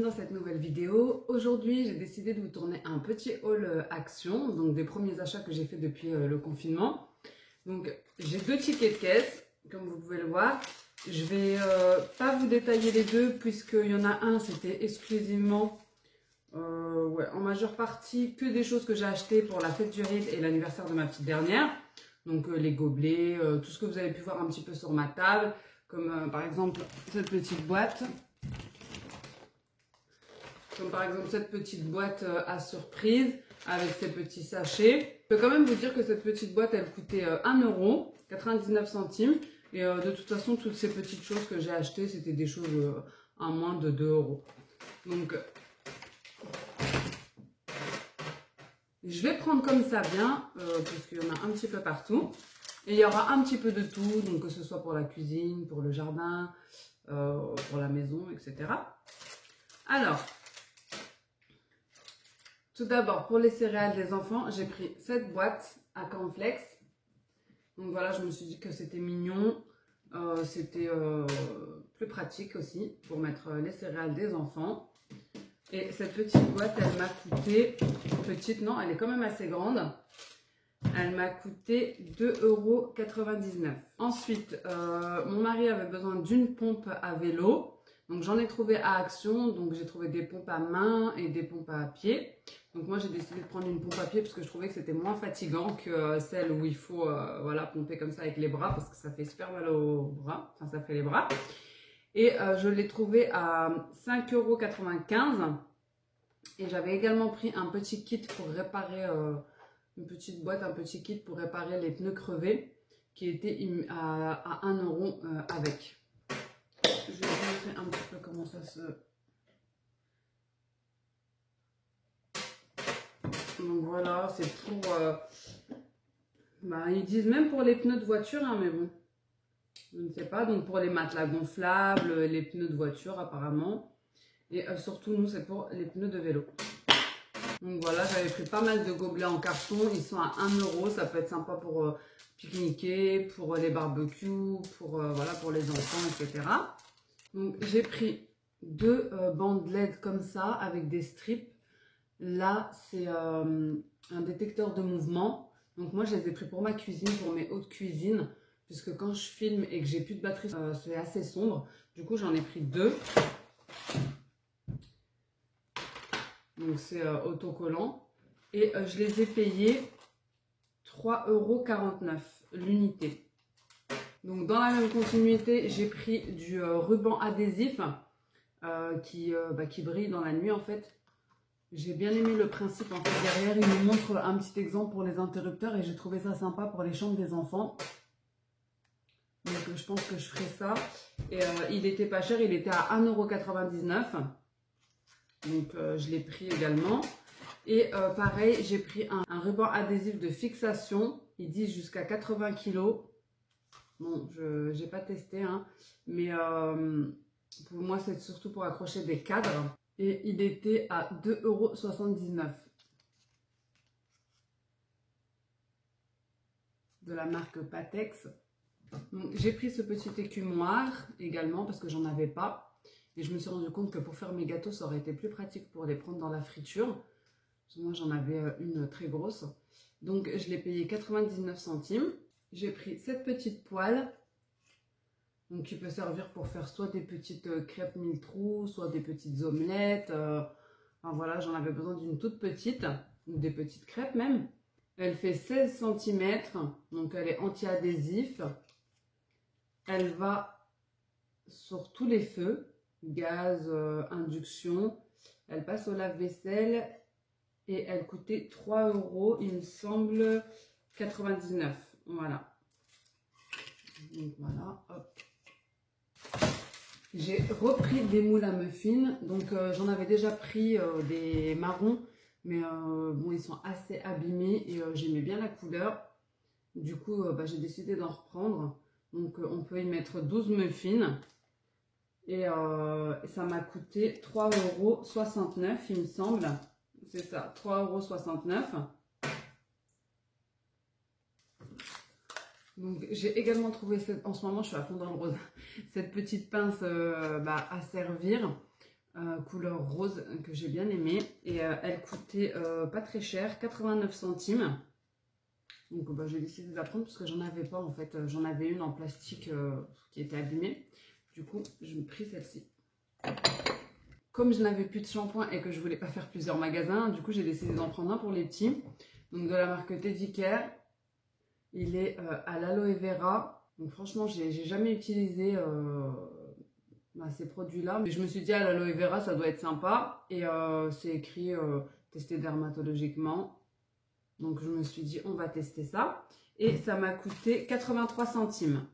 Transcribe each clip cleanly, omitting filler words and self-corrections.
dans cette nouvelle vidéo. Aujourd'hui, j'ai décidé de vous tourner un petit haul action, donc des premiers achats que j'ai fait depuis le confinement. Donc, j'ai deux tickets de caisse, comme vous pouvez le voir. Je vais pas vous détailler les deux, puisqu'il y en a un, c'était exclusivement, en majeure partie, que des choses que j'ai achetées pour la fête du ride et l'anniversaire de ma petite dernière. Donc, les gobelets, tout ce que vous avez pu voir un petit peu sur ma table, comme par exemple cette petite boîte. Comme par exemple cette petite boîte à surprise avec ces petits sachets. Je peux quand même vous dire que cette petite boîte, elle coûtait 1,99 €. Et de toute façon, toutes ces petites choses que j'ai achetées, c'était des choses à moins de 2 €. Donc, je vais prendre comme ça vient, parce qu'il y en a un petit peu partout. Et il y aura un petit peu de tout, donc que ce soit pour la cuisine, pour le jardin, pour la maison, etc. Alors, tout d'abord, pour les céréales des enfants, j'ai pris cette boîte à cornflakes. Donc voilà, je me suis dit que c'était mignon. C'était plus pratique aussi pour mettre les céréales des enfants. Et cette petite boîte, elle m'a coûté, petite non, elle est quand même assez grande. Elle m'a coûté 2,99 €. Ensuite, mon mari avait besoin d'une pompe à vélo. Donc j'en ai trouvé à Action, donc j'ai trouvé des pompes à main et des pompes à pied. Donc moi j'ai décidé de prendre une pompe à pied parce que je trouvais que c'était moins fatigant que celle où il faut voilà, pomper comme ça avec les bras parce que ça fait super mal aux bras, enfin ça fait les bras. Et je l'ai trouvé à 5,95 €. Et j'avais également pris un petit kit pour réparer, une petite boîte, un petit kit pour réparer les pneus crevés qui était à 1 € avec. Je vais vous montrer un petit peu comment ça se... Donc voilà, c'est pour... ils disent même pour les pneus de voiture, hein, mais bon, je ne sais pas. Donc pour les matelas gonflables, les pneus de voiture apparemment. Et surtout, nous, c'est pour les pneus de vélo. Donc voilà, j'avais pris pas mal de gobelets en carton. Ils sont à 1 €. Ça peut être sympa pour pique-niquer, pour les barbecues, pour, voilà, pour les enfants, etc. Donc j'ai pris deux bandes LED comme ça avec des strips. Là c'est un détecteur de mouvement. Donc moi je les ai pris pour ma cuisine, pour mes hautes cuisines. Puisque quand je filme et que j'ai plus de batterie, c'est assez sombre. Du coup j'en ai pris deux. Donc c'est autocollant. Et je les ai payés 3,49 € l'unité. Donc dans la même continuité, j'ai pris du ruban adhésif qui brille dans la nuit en fait. J'ai bien aimé le principe en fait. Derrière, il nous montre un petit exemple pour les interrupteurs et j'ai trouvé ça sympa pour les chambres des enfants. Donc je pense que je ferai ça. Et il était pas cher, il était à 1,99 €. Donc je l'ai pris également. Et pareil, j'ai pris un ruban adhésif de fixation. Ils disent jusqu'à 80 kg. Bon, je n'ai pas testé, hein, mais pour moi, c'est surtout pour accrocher des cadres. Et il était à 2,79 € de la marque Patex. J'ai pris ce petit écumoire également parce que j'en avais pas. Et je me suis rendu compte que pour faire mes gâteaux, ça aurait été plus pratique pour les prendre dans la friture. Parce que moi, j'en avais une très grosse. Donc, je l'ai payé 99 centimes. J'ai pris cette petite poêle. Donc, qui peut servir pour faire soit des petites crêpes mille trous, soit des petites omelettes. Enfin voilà, j'en avais besoin d'une toute petite, ou des petites crêpes même. Elle fait 16 cm, donc elle est anti-adhésif. Elle va sur tous les feux, gaz, induction. Elle passe au lave-vaisselle et elle coûtait 3 €, il me semble, 99. Voilà. Donc voilà, hop. J'ai repris des moules à muffins, donc j'en avais déjà pris des marrons, mais bon, ils sont assez abîmés et j'aimais bien la couleur. Du coup, j'ai décidé d'en reprendre. Donc on peut y mettre 12 muffins et ça m'a coûté 3,69 € il me semble. C'est ça, 3,69 €. Donc j'ai également trouvé, en ce moment je suis à fond dans le rose, cette petite pince à servir. couleur rose que j'ai bien aimée. Et elle coûtait pas très cher, 89 centimes. Donc bah, j'ai décidé de la prendre parce que j'en avais pas en fait. J'en avais une en plastique qui était abîmée. Du coup, je me pris celle-ci. Comme je n'avais plus de shampoing et que je voulais pas faire plusieurs magasins, du coup j'ai décidé d'en prendre un pour les petits. Donc de la marque Teddy Care. Il est à l'aloe vera. Donc franchement, j'ai jamais utilisé ces produits-là. Mais je me suis dit à l'aloe vera, ça doit être sympa. Et c'est écrit testé dermatologiquement. Donc je me suis dit, on va tester ça. Et ça m'a coûté 83 centimes.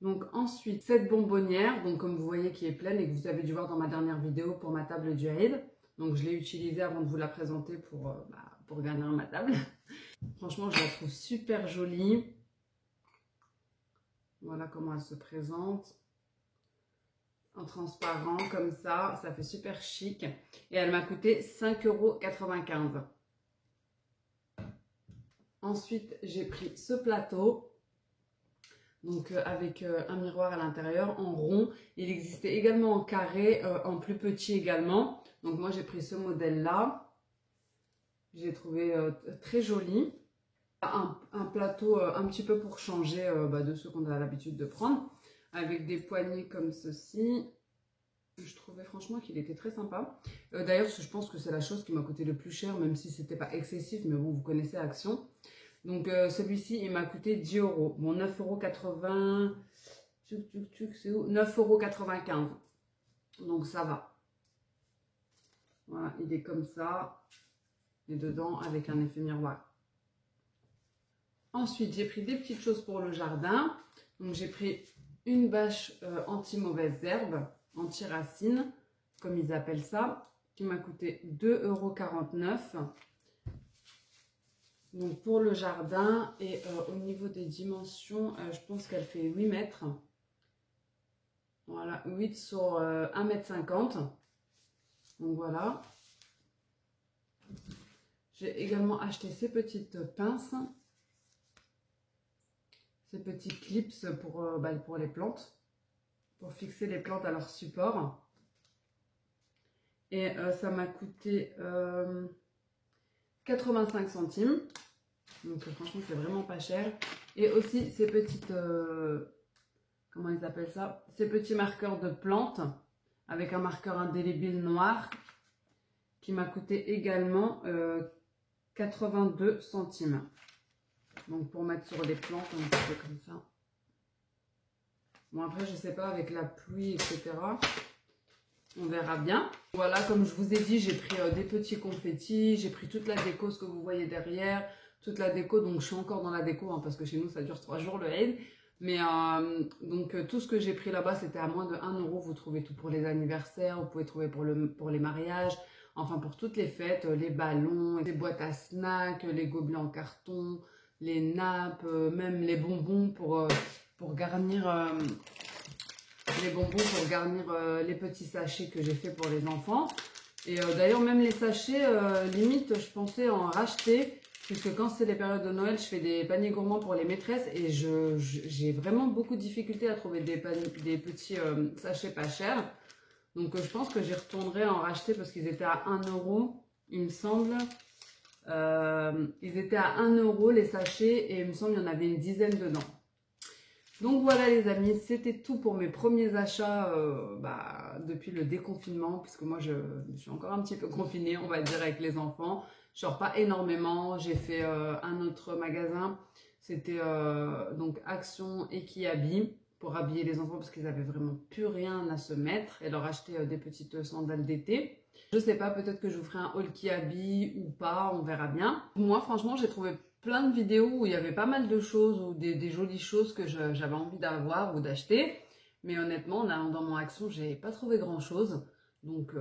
Donc ensuite, cette bonbonnière, donc comme vous voyez qui est pleine et que vous avez dû voir dans ma dernière vidéo pour ma table du Aïd. Donc je l'ai utilisée avant de vous la présenter pour garnir ma table. Franchement, je la trouve super jolie. Voilà comment elle se présente. En transparent comme ça fait super chic. Et elle m'a coûté 5,95 €. Ensuite, j'ai pris ce plateau. Donc avec un miroir à l'intérieur en rond. Il existait également en carré, en plus petit également. Donc moi j'ai pris ce modèle là. J'ai trouvé très joli. Un plateau un petit peu pour changer de ceux qu'on a l'habitude de prendre. Avec des poignées comme ceci. Je trouvais franchement qu'il était très sympa. D'ailleurs je pense que c'est la chose qui m'a coûté le plus cher. Même si c'était pas excessif. Mais bon, vous connaissez Action. Donc celui-ci, il m'a coûté 10 €. Bon, 9,80 €. C'est où? 9,95 €. Donc ça va. Voilà, il est comme ça. Et dedans, avec un effet miroir. Ensuite, j'ai pris des petites choses pour le jardin. Donc j'ai pris une bâche anti-mauvaises herbes, anti-racines, comme ils appellent ça, qui m'a coûté 2,49 €. Donc pour le jardin et au niveau des dimensions, je pense qu'elle fait 8 mètres. Voilà, 8 sur 1,50 m. Donc voilà. J'ai également acheté ces petites pinces. Ces petits clips pour les plantes. Pour fixer les plantes à leur support. Et ça m'a coûté 85 centimes. Donc franchement c'est vraiment pas cher. Et aussi ces petites comment ils appellent ça, ces petits marqueurs de plantes avec un marqueur indélébile noir qui m'a coûté également 82 centimes. Donc pour mettre sur les plantes un petit peu comme ça. Bon après je sais pas avec la pluie etc. On verra bien. Voilà, comme je vous ai dit, j'ai pris des petits confettis, j'ai pris toute la déco, ce que vous voyez derrière. Toute la déco, donc je suis encore dans la déco hein, parce que chez nous ça dure 3 jours le Aïd. Mais donc tout ce que j'ai pris là-bas c'était à moins de 1 €. Vous trouvez tout pour les anniversaires, vous pouvez trouver pour les mariages, enfin pour toutes les fêtes, les ballons, les boîtes à snacks, les gobelets en carton, les nappes, même les bonbons pour garnir les petits sachets que j'ai fait pour les enfants. Et d'ailleurs même les sachets, limite je pensais en racheter. Puisque quand c'est les périodes de Noël, je fais des paniers gourmands pour les maîtresses et j'ai vraiment beaucoup de difficultés à trouver des petits sachets pas chers. Donc je pense que j'y retournerai en racheter parce qu'ils étaient à 1 €, il me semble. Ils étaient à 1 € les sachets et il me semble qu'il y en avait une dizaine dedans. Donc voilà les amis, c'était tout pour mes premiers achats depuis le déconfinement. Puisque moi je suis encore un petit peu confinée, on va dire, avec les enfants. Je sors pas énormément, j'ai fait un autre magasin, c'était donc Action et Kiabi pour habiller les enfants parce qu'ils avaient vraiment plus rien à se mettre et leur acheter des petites sandales d'été. Je sais pas, peut-être que je vous ferai un haul Kiabi ou pas, on verra bien. Moi franchement j'ai trouvé plein de vidéos où il y avait pas mal de choses ou des jolies choses que j'avais envie d'avoir ou d'acheter. Mais honnêtement, en allant dans mon Action, j'ai pas trouvé grand chose. Donc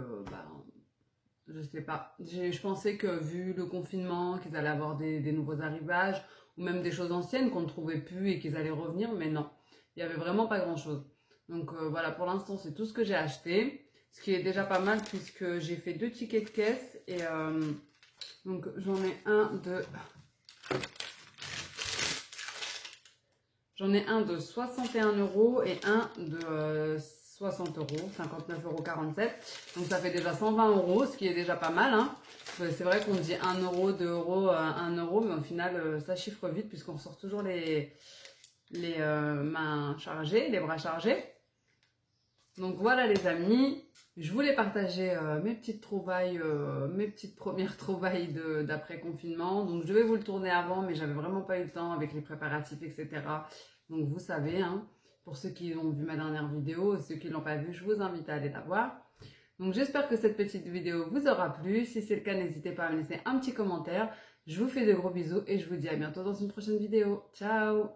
je sais pas. Je pensais que vu le confinement, qu'ils allaient avoir des nouveaux arrivages ou même des choses anciennes qu'on ne trouvait plus et qu'ils allaient revenir, mais non. Il n'y avait vraiment pas grand chose. Donc voilà, pour l'instant, c'est tout ce que j'ai acheté. Ce qui est déjà pas mal puisque j'ai fait 2 tickets de caisse et donc j'en ai un de 61 € et un de 60 €, 59,47 €. Donc ça fait déjà 120 €, ce qui est déjà pas mal. Hein. C'est vrai qu'on dit 1 €, 2 €, 1 €, mais au final ça chiffre vite puisqu'on sort toujours les mains chargées, les bras chargés. Donc voilà les amis, je voulais partager mes petites trouvailles, mes petites premières trouvailles d'après confinement. Donc je devais vous le tourner avant, mais j'avais vraiment pas eu le temps avec les préparatifs, etc. Donc vous savez, hein, pour ceux qui ont vu ma dernière vidéo, ceux qui ne l'ont pas vue, je vous invite à aller la voir. Donc j'espère que cette petite vidéo vous aura plu. Si c'est le cas, n'hésitez pas à me laisser un petit commentaire. Je vous fais de gros bisous et je vous dis à bientôt dans une prochaine vidéo. Ciao!